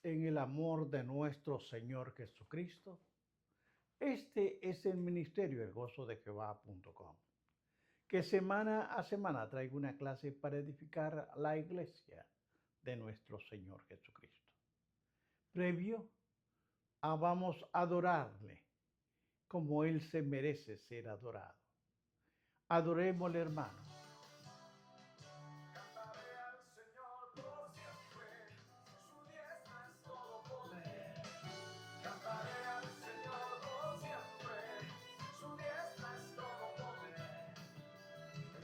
en el amor de nuestro Señor Jesucristo. Este es el ministerio elgozodejehová.com, que semana a semana traigo una clase para edificar la iglesia de nuestro Señor Jesucristo. Previo vamos a adorarle como Él se merece ser adorado. Adorémosle, hermano. Cantaré al Señor por siempre, su diestra es todo poder. Cantaré al Señor por siempre, su diestra es todo poder.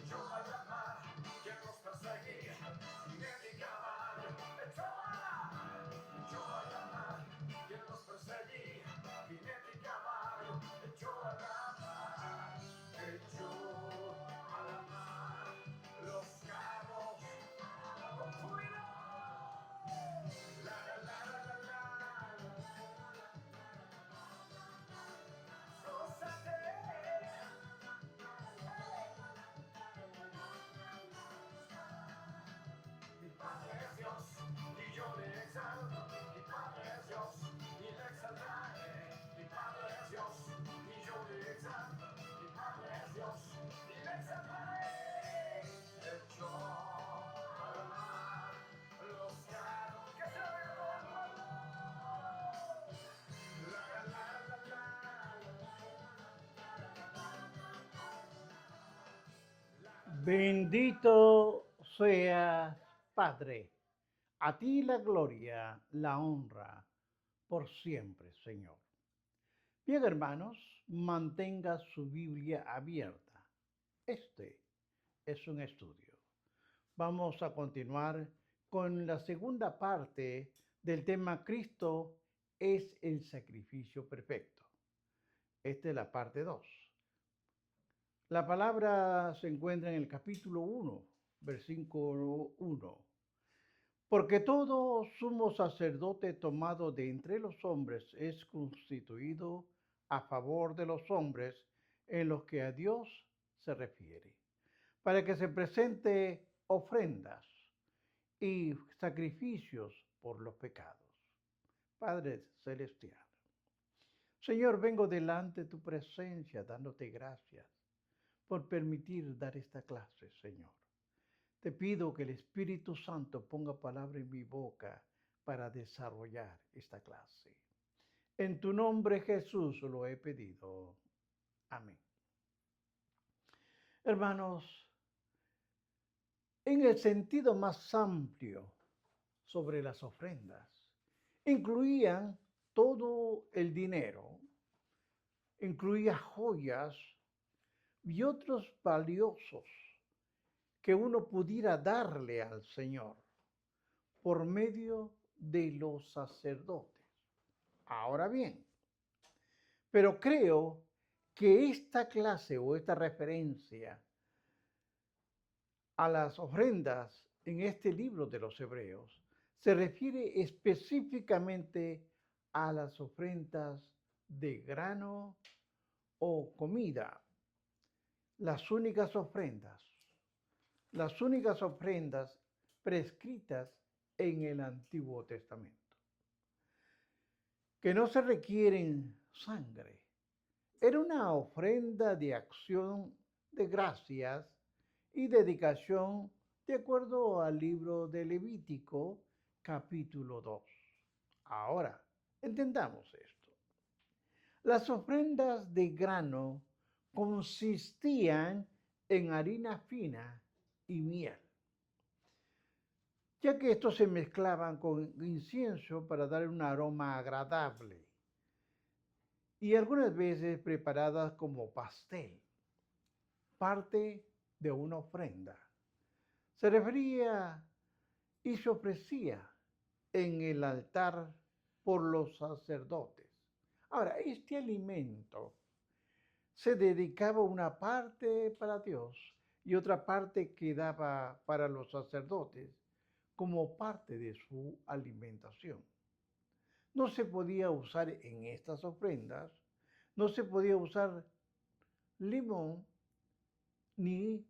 Echó a llamar quien nos perseguía, jinete y caballo, echó a llamar quien nos perseguía, jinete y caballo, echó a llamar, los carros con júbilo. La la la la la la, gózate. Mi Padre es Dios y yo le exalto. Mi Padre es Dios y le exaltaré. Mi Padre es Dios y yo le exalto. Mi Padre es Dios y le exaltaré. Echó al mar los carros que se ven todo el mundo. La la la la la. Bendito seas, Padre. A ti la gloria, la honra, por siempre, Señor. Bien, hermanos, mantenga su Biblia abierta. Este es un estudio. Vamos a continuar con la segunda parte del tema Cristo es el sacrificio perfecto. Esta es la parte 2. La palabra se encuentra en el capítulo 1, versículo 1. Porque todo sumo sacerdote tomado de entre los hombres es constituido a favor de los hombres en los que a Dios se refiere, para que se presente ofrendas y sacrificios por los pecados. Padre Celestial, Señor, vengo delante de tu presencia dándote gracias por permitir dar esta clase, Señor. Te pido que el Espíritu Santo ponga palabra en mi boca para desarrollar esta clase. En tu nombre, Jesús, lo he pedido. Amén. Hermanos, en el sentido más amplio sobre las ofrendas, incluían todo el dinero, incluía joyas y otros valiosos que uno pudiera darle al Señor por medio de los sacerdotes. Ahora bien, pero creo que esta clase o esta referencia a las ofrendas en este libro de los Hebreos se refiere específicamente a las ofrendas de grano o comida, las únicas ofrendas, las únicas ofrendas prescritas en el Antiguo Testamento, que no se requieren sangre. Era una ofrenda de acción de gracias y dedicación de acuerdo al libro de Levítico, capítulo 2. Ahora, entendamos esto. Las ofrendas de grano consistían en harina fina y miel, ya que estos se mezclaban con incienso para dar un aroma agradable y algunas veces preparadas como pastel, parte de una ofrenda. Se refería y se ofrecía en el altar por los sacerdotes. Ahora, este alimento se dedicaba una parte para Dios y otra parte quedaba para los sacerdotes como parte de su alimentación. No se podía usar en estas ofrendas, no se podía usar limón ni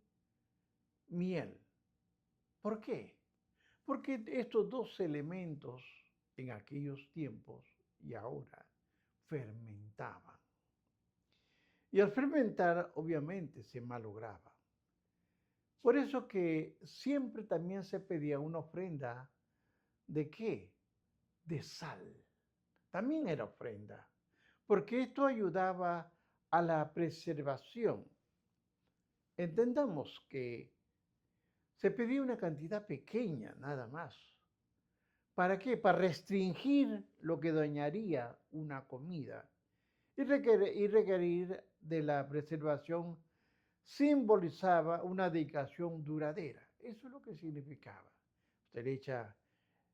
miel. ¿Por qué? Porque estos dos elementos en aquellos tiempos y ahora fermentaban. Y al fermentar, obviamente, se malograba. Por eso que siempre también se pedía una ofrenda ¿de qué? De sal. También era ofrenda, porque esto ayudaba a la preservación. Entendamos que se pedía una cantidad pequeña, nada más. ¿Para qué? Para restringir lo que dañaría una comida y requerir de la preservación simbolizaba una dedicación duradera. Eso es lo que significaba. Usted le echa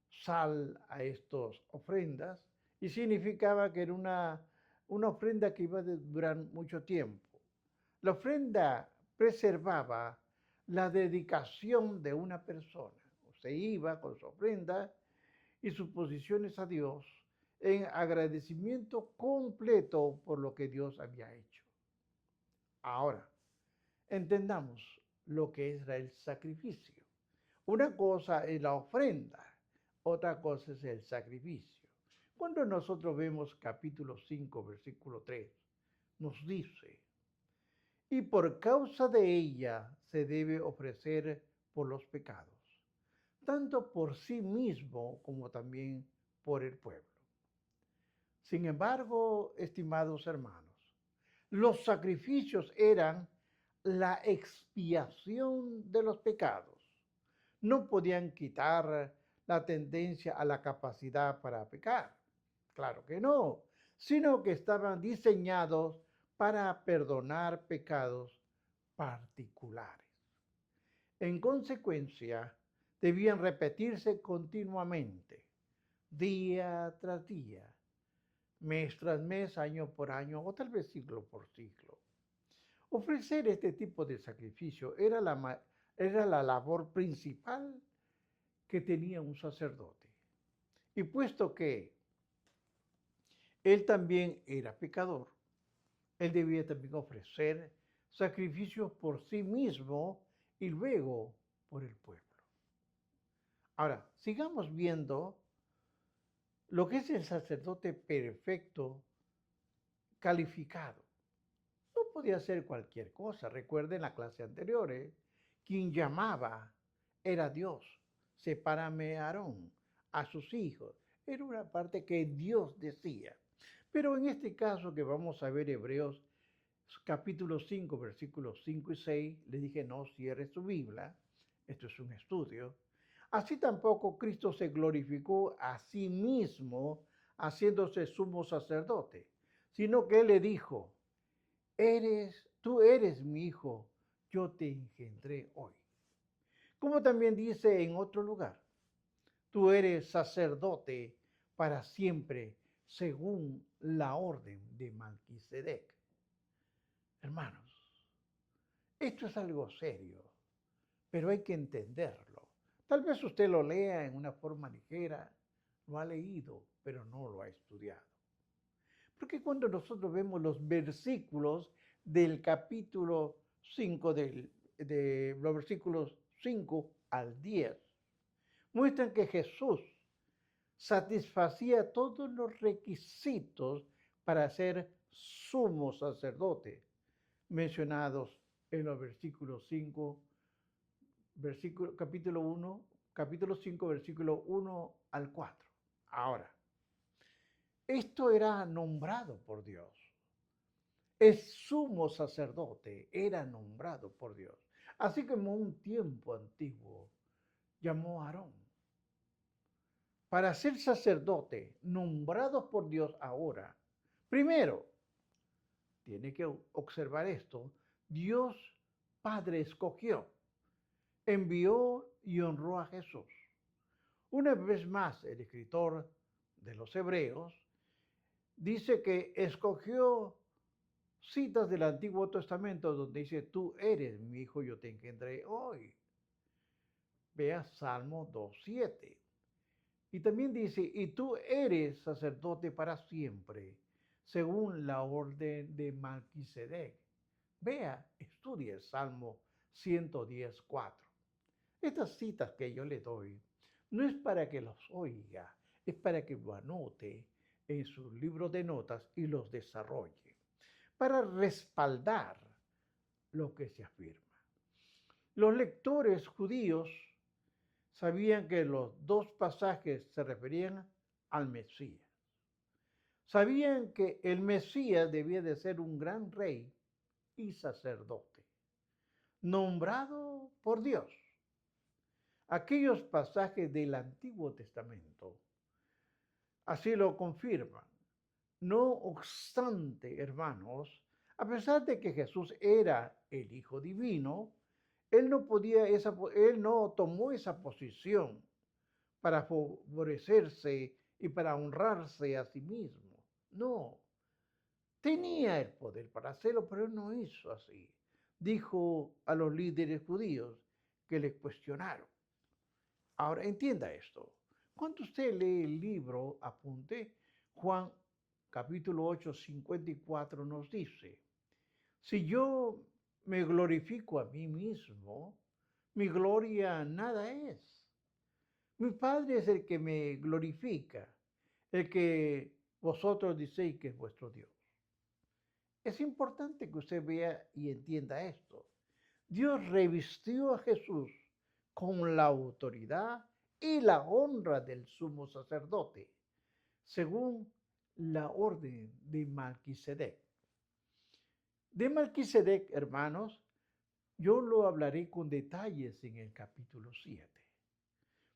sal a estas ofrendas y significaba que era una ofrenda que iba a durar mucho tiempo. La ofrenda preservaba la dedicación de una persona. Usted iba con su ofrenda y sus posiciones a Dios en agradecimiento completo por lo que Dios había hecho. Ahora, entendamos lo que es el sacrificio. Una cosa es la ofrenda, otra cosa es el sacrificio. Cuando nosotros vemos capítulo 5, versículo 3, nos dice, y por causa de ella se debe ofrecer por los pecados, tanto por sí mismo como también por el pueblo. Sin embargo, estimados hermanos, los sacrificios eran la expiación de los pecados. No podían quitar la tendencia a la capacidad para pecar. Claro que no, sino que estaban diseñados para perdonar pecados particulares. En consecuencia, debían repetirse continuamente, día tras día, mes tras mes, año por año o tal vez siglo por siglo. Ofrecer este tipo de sacrificio era la labor principal que tenía un sacerdote. Y puesto que él también era pecador, él debía también ofrecer sacrificios por sí mismo y luego por el pueblo. Ahora, sigamos viendo lo que es el sacerdote perfecto calificado. No podía hacer cualquier cosa. Recuerden la clase anterior, quien llamaba era Dios. Sepárame a Aarón, a sus hijos. Era una parte que Dios decía. Pero en este caso que vamos a ver Hebreos capítulo 5, versículos 5 y 6, le dije no cierre su Biblia, esto es un estudio. Así tampoco Cristo se glorificó a sí mismo haciéndose sumo sacerdote, sino que él le dijo, tú eres mi hijo, yo te engendré hoy. Como también dice en otro lugar, tú eres sacerdote para siempre, según la orden de Melquisedec. Hermanos, esto es algo serio, pero hay que entenderlo. Tal vez usted lo lea en una forma ligera, lo ha leído, pero no lo ha estudiado. Porque cuando nosotros vemos los versículos del capítulo 5, de los versículos 5 al 10, muestran que Jesús satisfacía todos los requisitos para ser sumo sacerdote mencionados en los versículos 5, capítulo 1, capítulo 5, versículo 1 al 4. Ahora, esto era nombrado por Dios. El sumo sacerdote era nombrado por Dios. Así como un tiempo antiguo llamó a Aarón. Para ser sacerdote, nombrado por Dios ahora, primero, tiene que observar esto, Dios Padre escogió, envió y honró a Jesús. Una vez más, el escritor de los Hebreos dice que escogió citas del Antiguo Testamento donde dice, tú eres mi hijo, yo te engendré hoy. Vea Salmo 2:7. Y también dice, y tú eres sacerdote para siempre, según la orden de Melquisedec. Vea, estudie el Salmo 110:4. Estas citas que yo le doy no es para que los oiga, es para que lo anote en sus libros de notas y los desarrolle, para respaldar lo que se afirma. Los lectores judíos sabían que los dos pasajes se referían al Mesías. Sabían que el Mesías debía de ser un gran rey y sacerdote, nombrado por Dios. Aquellos pasajes del Antiguo Testamento así lo confirman. No obstante, hermanos, a pesar de que Jesús era el Hijo Divino, él no tomó esa posición para favorecerse y para honrarse a sí mismo. No, tenía el poder para hacerlo, pero él no hizo así. Dijo a los líderes judíos que le cuestionaron. Ahora entienda esto. Cuando usted lee el libro, apunte, Juan capítulo 8, 54 nos dice, si yo me glorifico a mí mismo, mi gloria nada es. Mi Padre es el que me glorifica, el que vosotros decís que es vuestro Dios. Es importante que usted vea y entienda esto. Dios revistió a Jesús con la autoridad y la honra del sumo sacerdote, según la orden de Melquisedec. De Melquisedec, hermanos, yo lo hablaré con detalles en el capítulo 7.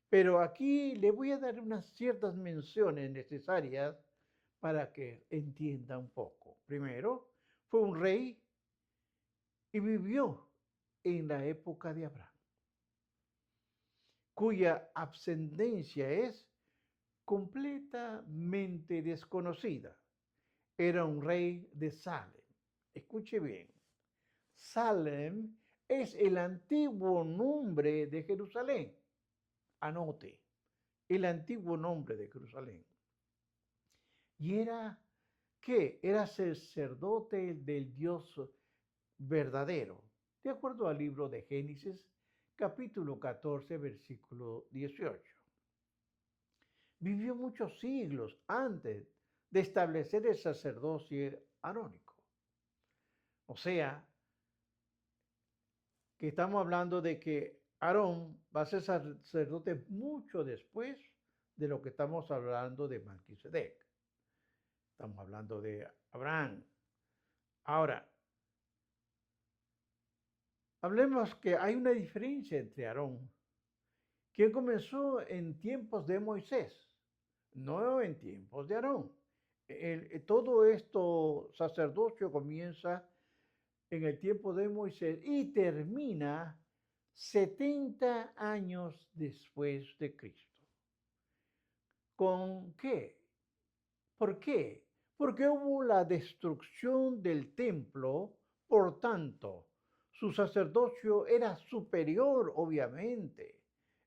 Pero aquí le voy a dar unas ciertas menciones necesarias para que entienda un poco. Primero, fue un rey y vivió en la época de Abraham, cuya ascendencia es completamente desconocida. Era un rey de Salem. Escuche bien, Salem es el antiguo nombre de Jerusalén. Anote, el antiguo nombre de Jerusalén. Y era, ¿qué? Era sacerdote del Dios verdadero, de acuerdo al libro de Génesis, capítulo 14, versículo 18. Vivió muchos siglos antes de establecer el sacerdocio arónico. O sea, que estamos hablando de que Aarón va a ser sacerdote mucho después de lo que estamos hablando de Melquisedec. Estamos hablando de Abraham. Ahora, hablemos que hay una diferencia entre Aarón, quien comenzó en tiempos de Moisés, no en tiempos de Aarón. Todo esto sacerdocio comienza en el tiempo de Moisés y termina 70 años después de Cristo. ¿Con qué? ¿Por qué? Porque hubo la destrucción del templo, por tanto, su sacerdocio era superior, obviamente,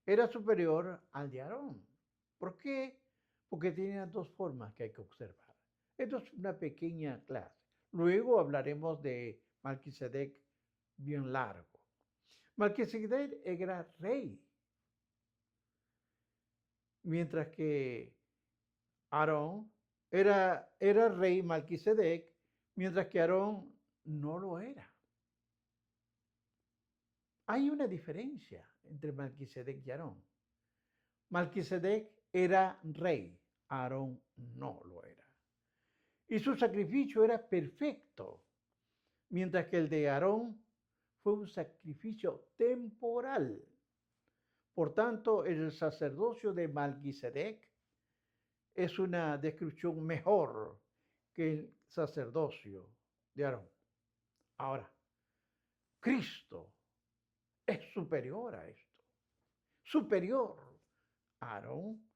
era superior al de Aarón. ¿Por qué? Porque tenía dos formas que hay que observar. Esto es una pequeña clase. Luego hablaremos de Melquisedec bien largo. Melquisedec era rey, mientras que Aarón era rey Melquisedec, mientras que Aarón no lo era. Hay una diferencia entre Melquisedec y Aarón. Melquisedec era rey, Aarón no lo era. Y su sacrificio era perfecto, mientras que el de Aarón fue un sacrificio temporal. Por tanto, el sacerdocio de Melquisedec es una descripción mejor que el sacerdocio de Aarón. Ahora, Cristo es superior a esto, superior a Aarón.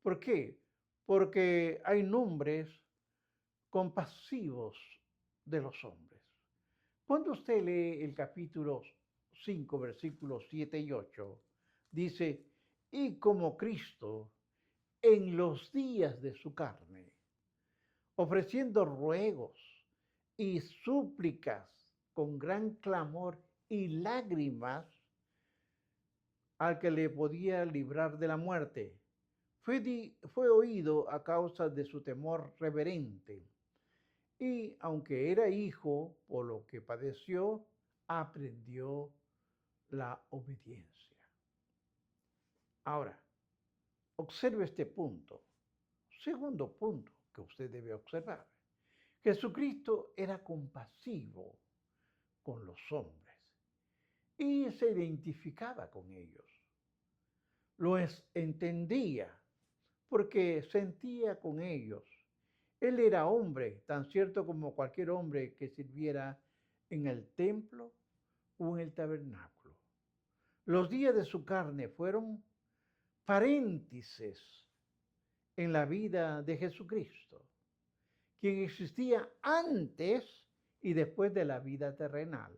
¿Por qué? Porque hay nombres compasivos de los hombres. Cuando usted lee el capítulo 5, versículos 7 y 8, dice, y como Cristo en los días de su carne, ofreciendo ruegos y súplicas con gran clamor y lágrimas al que le podía librar de la muerte, fue oído a causa de su temor reverente. Y aunque era hijo, por lo que padeció, aprendió la obediencia. Ahora, observe este punto. Segundo punto que usted debe observar. Jesucristo era compasivo con los hombres y se identificaba con ellos. Los entendía porque sentía con ellos. Él era hombre, tan cierto como cualquier hombre que sirviera en el templo o en el tabernáculo. Los días de su carne fueron paréntesis en la vida de Jesucristo, quien existía antes y después de la vida terrenal.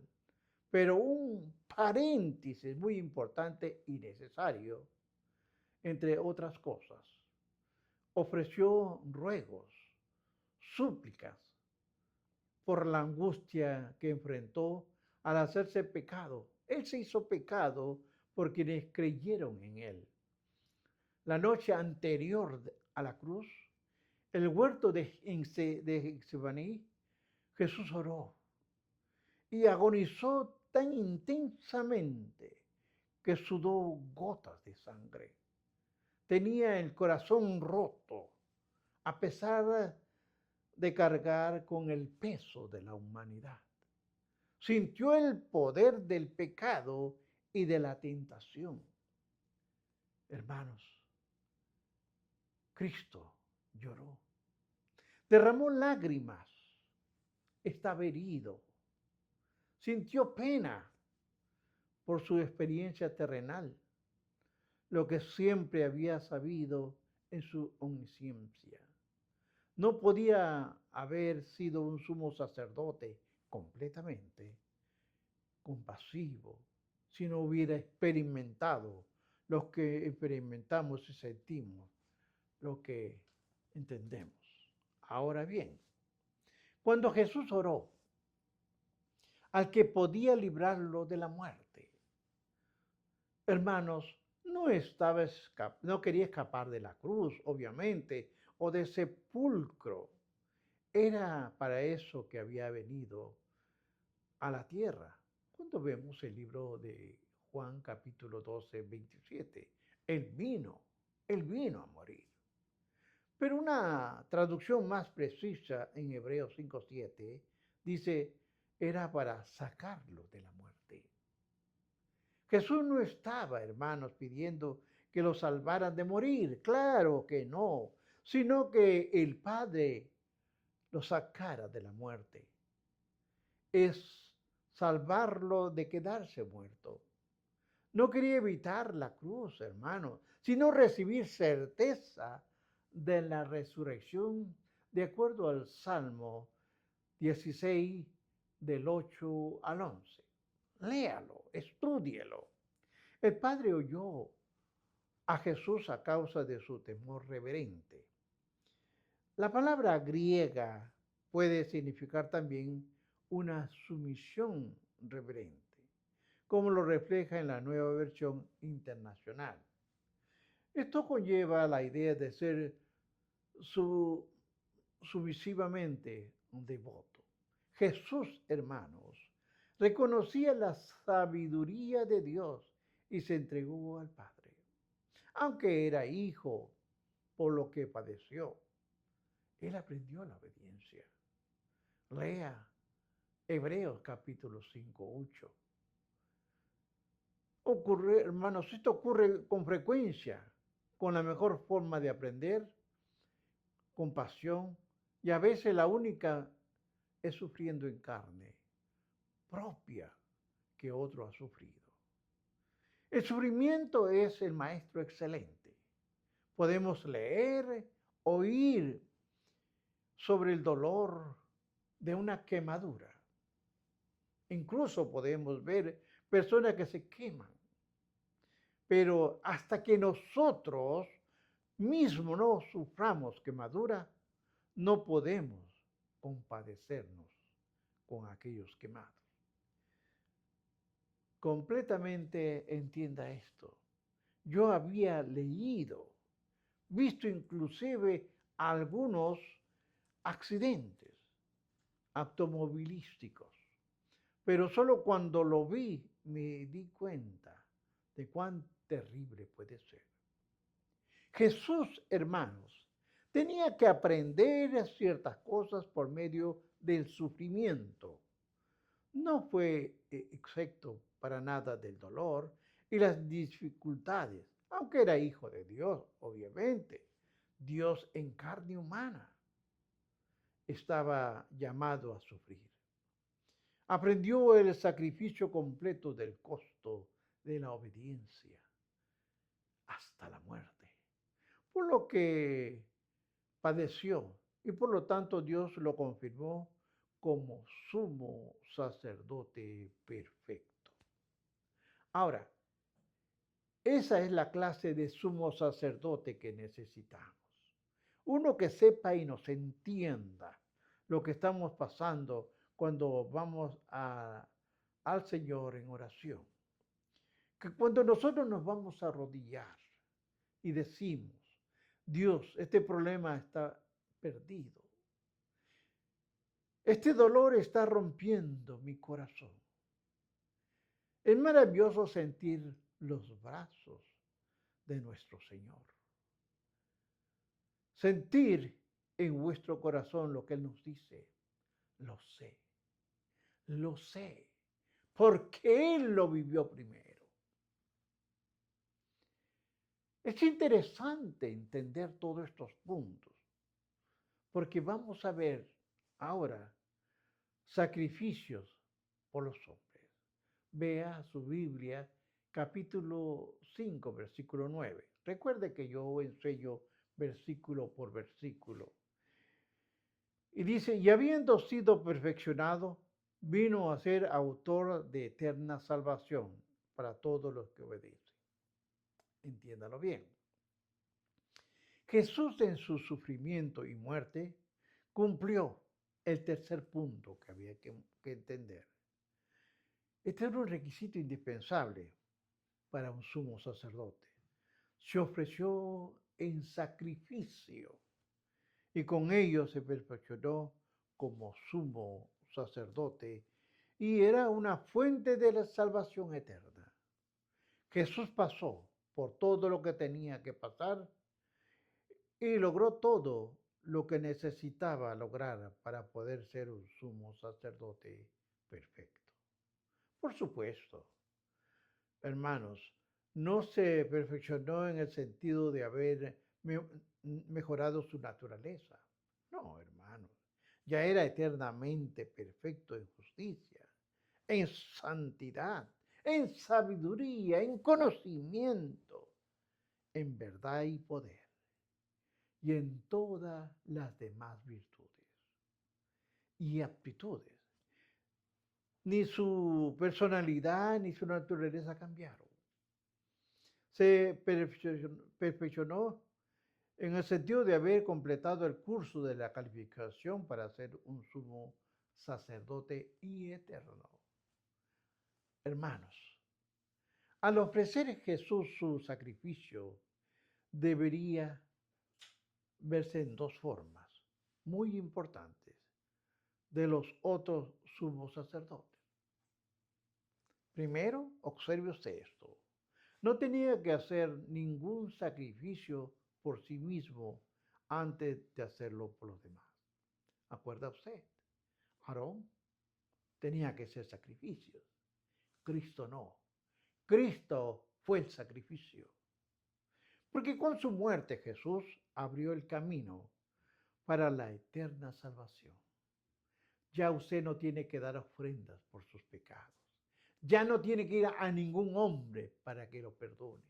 Pero un paréntesis muy importante y necesario, entre otras cosas, ofreció ruegos, súplicas por la angustia que enfrentó al hacerse pecado. Él se hizo pecado por quienes creyeron en él. La noche anterior a la cruz, el huerto de Getsemaní, Jesús oró y agonizó tan intensamente que sudó gotas de sangre. Tenía el corazón roto, a pesar de cargar con el peso de la humanidad. Sintió el poder del pecado y de la tentación. Hermanos, Cristo lloró, derramó lágrimas, estaba herido, sintió pena por su experiencia terrenal, lo que siempre había sabido en su omnisciencia. No podía haber sido un sumo sacerdote completamente compasivo si no hubiera experimentado lo que experimentamos y sentimos, lo que entendemos. Ahora bien, cuando Jesús oró al que podía librarlo de la muerte, hermanos, no quería escapar de la cruz, obviamente, o del sepulcro. Era para eso que había venido a la tierra. Cuando vemos el libro de Juan capítulo 12, 27, Él vino a morir. Pero una traducción más precisa en Hebreos 5:7 dice, era para sacarlo de la muerte. Jesús no estaba, hermanos, pidiendo que lo salvaran de morir, claro que no, sino que el Padre lo sacara de la muerte. Es salvarlo de quedarse muerto. No quería evitar la cruz, hermano, sino recibir certeza de la resurrección de acuerdo al Salmo 16 del 8 al 11. Léalo, estúdielo. El Padre oyó a Jesús a causa de su temor reverente. La palabra griega puede significar también una sumisión reverente, como lo refleja en la nueva versión internacional. Esto conlleva la idea de ser sumisivamente devoto. Jesús, hermanos, reconocía la sabiduría de Dios y se entregó al Padre, aunque era hijo por lo que padeció. Él aprendió la obediencia. Lea Hebreos capítulo 5, 8. Ocurre, hermanos, esto ocurre con frecuencia, con la mejor forma de aprender, con pasión, y a veces la única es sufriendo en carne propia que otro ha sufrido. El sufrimiento es el maestro excelente. Podemos leer, oír sobre el dolor de una quemadura. Incluso podemos ver personas que se queman. Pero hasta que nosotros mismos no suframos quemadura, no podemos compadecernos con aquellos quemados. Completamente entienda esto. Yo había leído visto inclusive algunos accidentes automovilísticos, pero solo cuando lo vi me di cuenta de cuán terrible puede ser. Jesús, hermanos, tenía que aprender ciertas cosas por medio del sufrimiento. No fue excepto para nada del dolor y las dificultades, aunque era hijo de Dios, obviamente. Dios en carne humana estaba llamado a sufrir. Aprendió el sacrificio completo del costo de la obediencia hasta la muerte, por lo que padeció y por lo tanto Dios lo confirmó como sumo sacerdote perfecto. Ahora, esa es la clase de sumo sacerdote que necesitamos. Uno que sepa y nos entienda lo que estamos pasando cuando vamos al Señor en oración. Que cuando nosotros nos vamos a arrodillar y decimos, Dios, este problema está perdido. Este dolor está rompiendo mi corazón. Es maravilloso sentir los brazos de nuestro Señor. Sentir en vuestro corazón lo que Él nos dice. Lo sé, porque Él lo vivió primero. Es interesante entender todos estos puntos, porque vamos a ver ahora sacrificios por los hombres. Vea su Biblia, capítulo 5, versículo 9. Recuerde que yo enseño versículo por versículo. Y dice, y habiendo sido perfeccionado, vino a ser autor de eterna salvación para todos los que obedecen. Entiéndalo bien. Jesús en su sufrimiento y muerte cumplió el tercer punto que había que entender. Este era un requisito indispensable para un sumo sacerdote. Se ofreció en sacrificio y con ello se perfeccionó como sumo sacerdote y era una fuente de la salvación eterna. Jesús pasó por todo lo que tenía que pasar y logró todo lo que necesitaba lograr para poder ser un sumo sacerdote perfecto. Por supuesto, hermanos, no se perfeccionó en el sentido de haber mejorado su naturaleza. No, hermanos, ya era eternamente perfecto en justicia, en santidad, en sabiduría, en conocimiento, en verdad y poder, y en todas las demás virtudes y aptitudes. Ni su personalidad ni su naturaleza cambiaron. Se perfeccionó en el sentido de haber completado el curso de la calificación para ser un sumo sacerdote y eterno. Hermanos, al ofrecer Jesús su sacrificio, debería verse en dos formas muy importantes de los otros sumos sacerdotes. Primero, observe usted esto. No tenía que hacer ningún sacrificio por sí mismo antes de hacerlo por los demás. ¿Acuerda usted? Aarón tenía que hacer sacrificios. Cristo no. Cristo fue el sacrificio. Porque con su muerte Jesús abrió el camino para la eterna salvación. Ya usted no tiene que dar ofrendas por sus pecados. Ya no tiene que ir a ningún hombre para que lo perdone.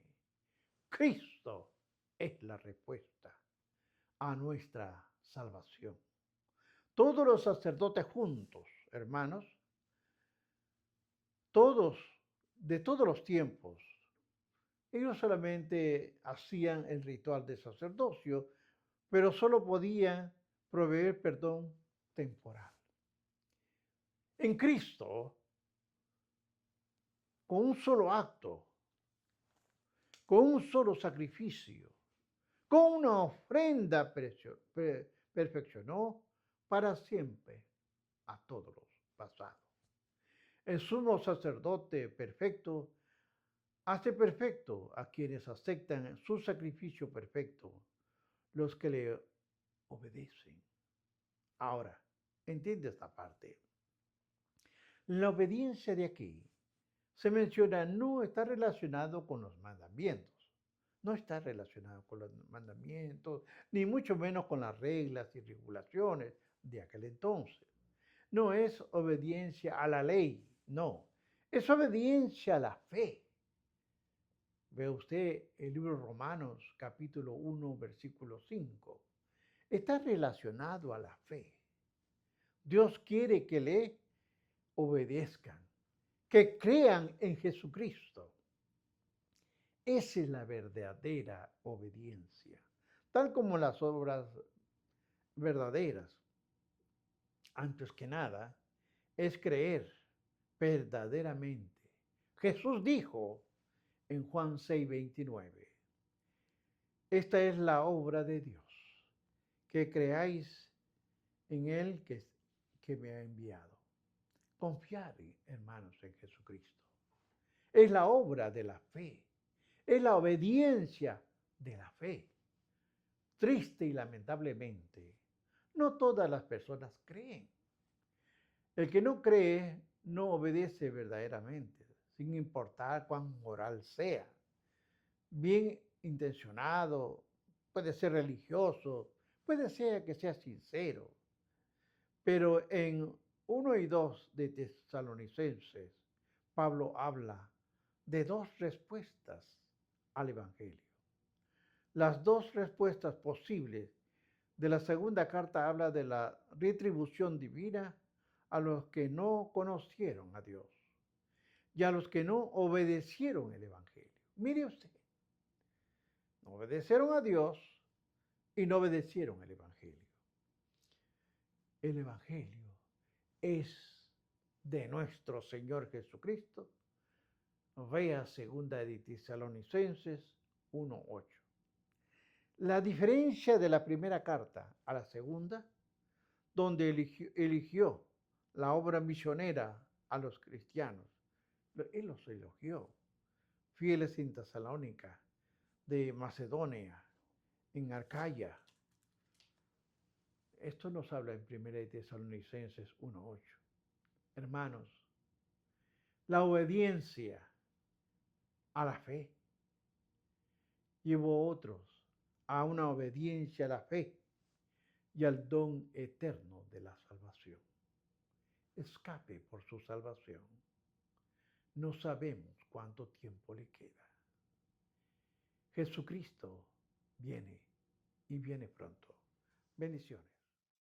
Cristo es la respuesta a nuestra salvación. Todos los sacerdotes juntos, hermanos, todos, de todos los tiempos, ellos solamente hacían el ritual de sacerdocio, pero solo podían proveer perdón temporal. En Cristo, con un solo acto, con un solo sacrificio, con una ofrenda perfeccionó para siempre a todos los pasados. El sumo sacerdote perfecto hace perfecto a quienes aceptan su sacrificio perfecto, los que le obedecen. Ahora, entiende esta parte. La obediencia de aquí se menciona no está relacionado con los mandamientos. No está relacionado con los mandamientos, ni mucho menos con las reglas y regulaciones de aquel entonces. No es obediencia a la ley, no. Es obediencia a la fe. Ve usted el libro Romanos, capítulo 1, versículo 5. Está relacionado a la fe. Dios quiere que le obedezcan, que crean en Jesucristo. Esa es la verdadera obediencia, tal como las obras verdaderas. Antes que nada, es creer verdaderamente. Jesús dijo en Juan 6:29, esta es la obra de Dios, que creáis en Él que me ha enviado. Confiar, hermanos, en Jesucristo. Es la obra de la fe, es la obediencia de la fe. Triste y lamentablemente, no todas las personas creen. El que no cree no obedece verdaderamente, sin importar cuán moral sea. Bien intencionado, puede ser religioso, puede ser que sea sincero, pero en 1 y 2 de Tesalonicenses, Pablo habla de dos respuestas al Evangelio. Las dos respuestas posibles de la segunda carta habla de la retribución divina a los que no conocieron a Dios y a los que no obedecieron el Evangelio. Mire usted, no obedecieron a Dios y no obedecieron el Evangelio. El Evangelio es de nuestro Señor Jesucristo. Vea segunda de Tesalonicenses 1:8. La diferencia de la primera carta a la segunda, donde eligió la obra misionera a los cristianos, él los elogió, fieles en Tesalónica, de Macedonia, en Arcaya. Esto nos habla en 1 de Tesalonicenses 1:8. Hermanos, la obediencia a la fe llevó a otros a una obediencia a la fe y al don eterno de la salvación. Escape por su salvación. No sabemos cuánto tiempo le queda. Jesucristo viene y viene pronto. Bendiciones.